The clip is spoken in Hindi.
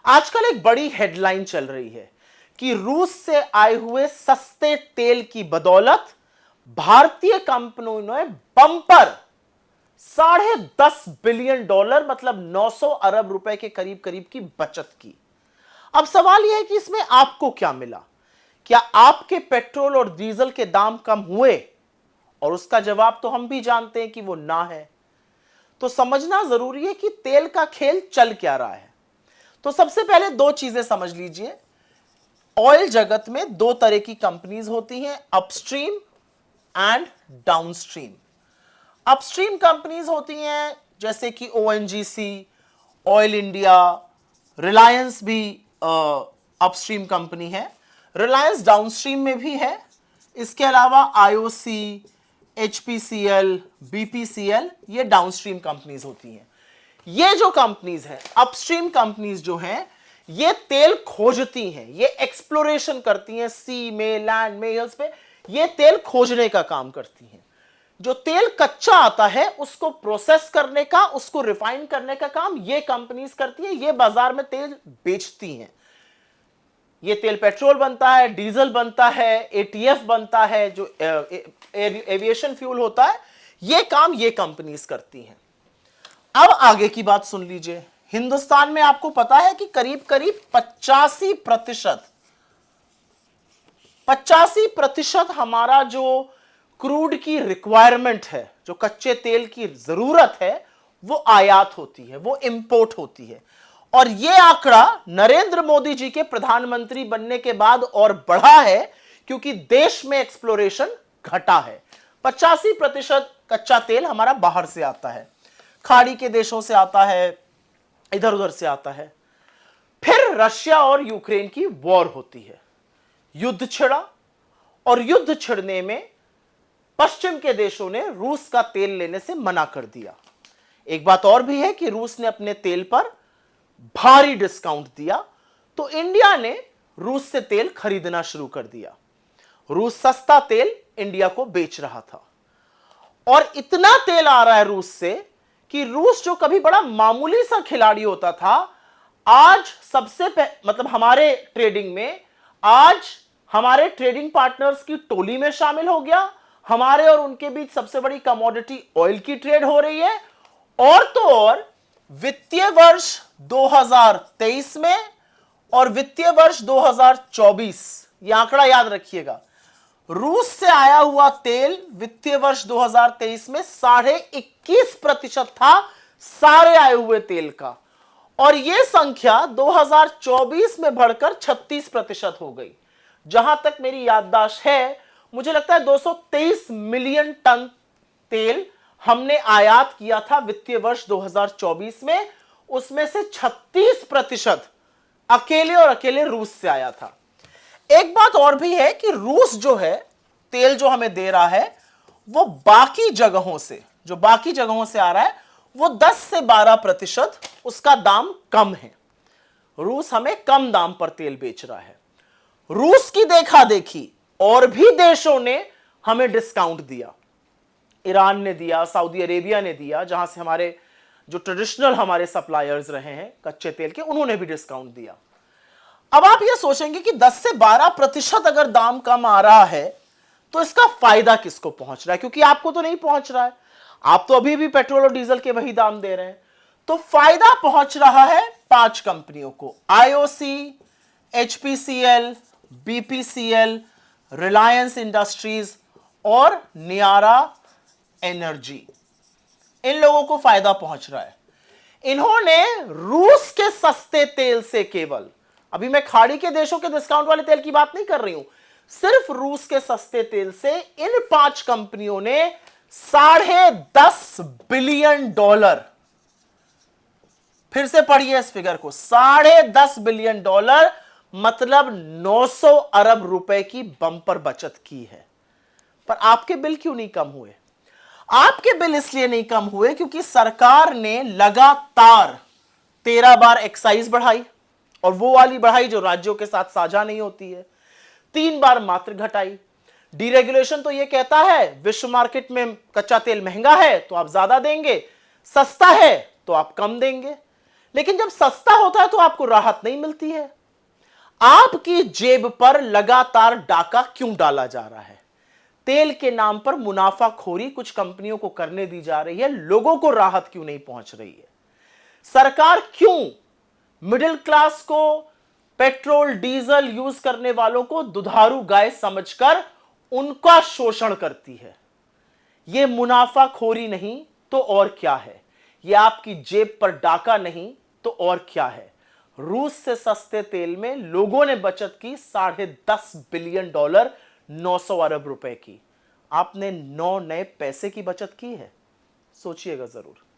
आजकल एक बड़ी हेडलाइन चल रही है कि रूस से आए हुए सस्ते तेल की बदौलत भारतीय कंपनियों ने बम्पर $10.5 बिलियन मतलब 900 अरब रुपए के करीब करीब की बचत की। अब सवाल यह है कि इसमें आपको क्या मिला? क्या आपके पेट्रोल और डीजल के दाम कम हुए? और उसका जवाब तो हम भी जानते हैं कि वो ना है। तो समझना जरूरी है कि तेल का खेल चल क्या रहा है। तो सबसे पहले दो चीजें समझ लीजिए। ऑयल जगत में दो तरह की कंपनीज होती हैं, upstream and downstream. Upstream companies होती हैं जैसे कि ओएनजीसी, ऑयल इंडिया, रिलायंस भी अपस्ट्रीम कंपनी है। रिलायंस डाउनस्ट्रीम में भी है। इसके अलावा आईओसी, एचपीसीएल, बीपीसीएल, ये डाउनस्ट्रीम कंपनीज होती हैं। ये जो कंपनीज हैं, अपस्ट्रीम कंपनीज जो हैं, ये तेल खोजती हैं, ये एक्सप्लोरेशन करती हैं, सी में, लैंड में, हिल्स पे ये तेल खोजने का काम करती हैं। जो तेल कच्चा आता है उसको प्रोसेस करने का, उसको रिफाइन करने का काम ये कंपनीज करती है। ये बाजार में तेल बेचती हैं। ये तेल पेट्रोल बनता है, डीजल बनता है, एटीएफ बनता है, जो एविएशन फ्यूल होता है, ये काम ये कंपनीज करती हैं। अब आगे की बात सुन लीजिए। हिंदुस्तान में आपको पता है कि करीब करीब 85% हमारा जो क्रूड की रिक्वायरमेंट है, जो कच्चे तेल की जरूरत है, वो आयात होती है, वो इंपोर्ट होती है। और यह आंकड़ा नरेंद्र मोदी जी के प्रधानमंत्री बनने के बाद और बढ़ा है, क्योंकि देश में एक्सप्लोरेशन घटा है। 85% कच्चा तेल हमारा बाहर से आता है, खाड़ी के देशों से आता है, इधर उधर से आता है। फिर रशिया और यूक्रेन की वॉर होती है, युद्ध छिड़ा, और युद्ध छिड़ने में पश्चिम के देशों ने रूस का तेल लेने से मना कर दिया। एक बात और भी है कि रूस ने अपने तेल पर भारी डिस्काउंट दिया, तो इंडिया ने रूस से तेल खरीदना शुरू कर दिया। रूस सस्ता तेल इंडिया को बेच रहा था, और इतना तेल आ रहा है रूस से कि रूस जो कभी बड़ा मामूली सा खिलाड़ी होता था, आज मतलब हमारे ट्रेडिंग में, आज हमारे ट्रेडिंग पार्टनर्स की टोली में शामिल हो गया। हमारे और उनके बीच सबसे बड़ी कमोडिटी ऑयल की ट्रेड हो रही है। और तो और वित्तीय वर्ष 2023 में और वित्तीय वर्ष 2024, यह आंकड़ा याद रखिएगा, रूस से आया हुआ तेल वित्तीय वर्ष 2023 में 21.5% था सारे आए हुए तेल का, और यह संख्या 2024 में बढ़कर 36% हो गई। जहां तक मेरी याददाश्त है, मुझे लगता है 223 मिलियन टन तेल हमने आयात किया था वित्तीय वर्ष 2024 में। उसमें से 36% अकेले और अकेले रूस से आया था। एक बात और भी है कि रूस जो है, तेल जो हमें दे रहा है, वो बाकी जगहों से आ रहा है, वो 10 से 12% उसका दाम कम है। रूस हमें कम दाम पर तेल बेच रहा है। रूस की देखा देखी और भी देशों ने हमें डिस्काउंट दिया। ईरान ने दिया, सऊदी अरेबिया ने दिया, जहां से हमारे जो ट्रेडिशनल हमारे सप्लायर्स रहे हैं कच्चे तेल के, उन्होंने भी डिस्काउंट दिया। अब आप ये सोचेंगे कि 10 से 12% अगर दाम कम आ रहा है तो इसका फायदा किसको पहुंच रहा है? क्योंकि आपको तो नहीं पहुंच रहा है, आप तो अभी भी पेट्रोल और डीजल के वही दाम दे रहे हैं। तो फायदा पहुंच रहा है 5 कंपनियों को, IOC, HPCL, BPCL, Reliance industries और नियारा एनर्जी। इन लोगों को फायदा पहुंच रहा है। इन्होंने रूस के सस्ते तेल से, केवल अभी मैं खाड़ी के देशों के डिस्काउंट वाले तेल की बात नहीं कर रही हूं, सिर्फ रूस के सस्ते तेल से इन 5 कंपनियों ने $10.5 बिलियन, फिर से पढ़िए इस फिगर को, $10.5 बिलियन मतलब 900 अरब रुपए की बंपर बचत की है। पर आपके बिल क्यों नहीं कम हुए? आपके बिल इसलिए नहीं कम हुए क्योंकि सरकार ने लगातार 13 बार एक्साइज बढ़ाई, और वो वाली बढ़ाई जो राज्यों के साथ साझा नहीं होती है। 3 बार मात्र घटाई। डीरेगुलेशन तो ये कहता है विश्व मार्केट में कच्चा तेल महंगा है तो आप ज्यादा देंगे, सस्ता है तो आप कम देंगे। लेकिन जब सस्ता होता है तो आपको राहत नहीं मिलती है। आपकी जेब पर लगातार डाका क्यों डाला जा रहा है? तेल के नाम पर मुनाफाखोरी कुछ कंपनियों को करने दी जा रही है, लोगों को राहत क्यों नहीं पहुंच रही है? सरकार क्यों मिडिल क्लास को, पेट्रोल डीजल यूज करने वालों को दुधारू गाय समझकर उनका शोषण करती है? यह मुनाफाखोरी नहीं तो और क्या है? यह आपकी जेब पर डाका नहीं तो और क्या है? रूस से सस्ते तेल में लोगों ने बचत की $10.5 बिलियन, 900 अरब रुपए की। आपने 9 नए पैसे की बचत की है? सोचिएगा जरूर।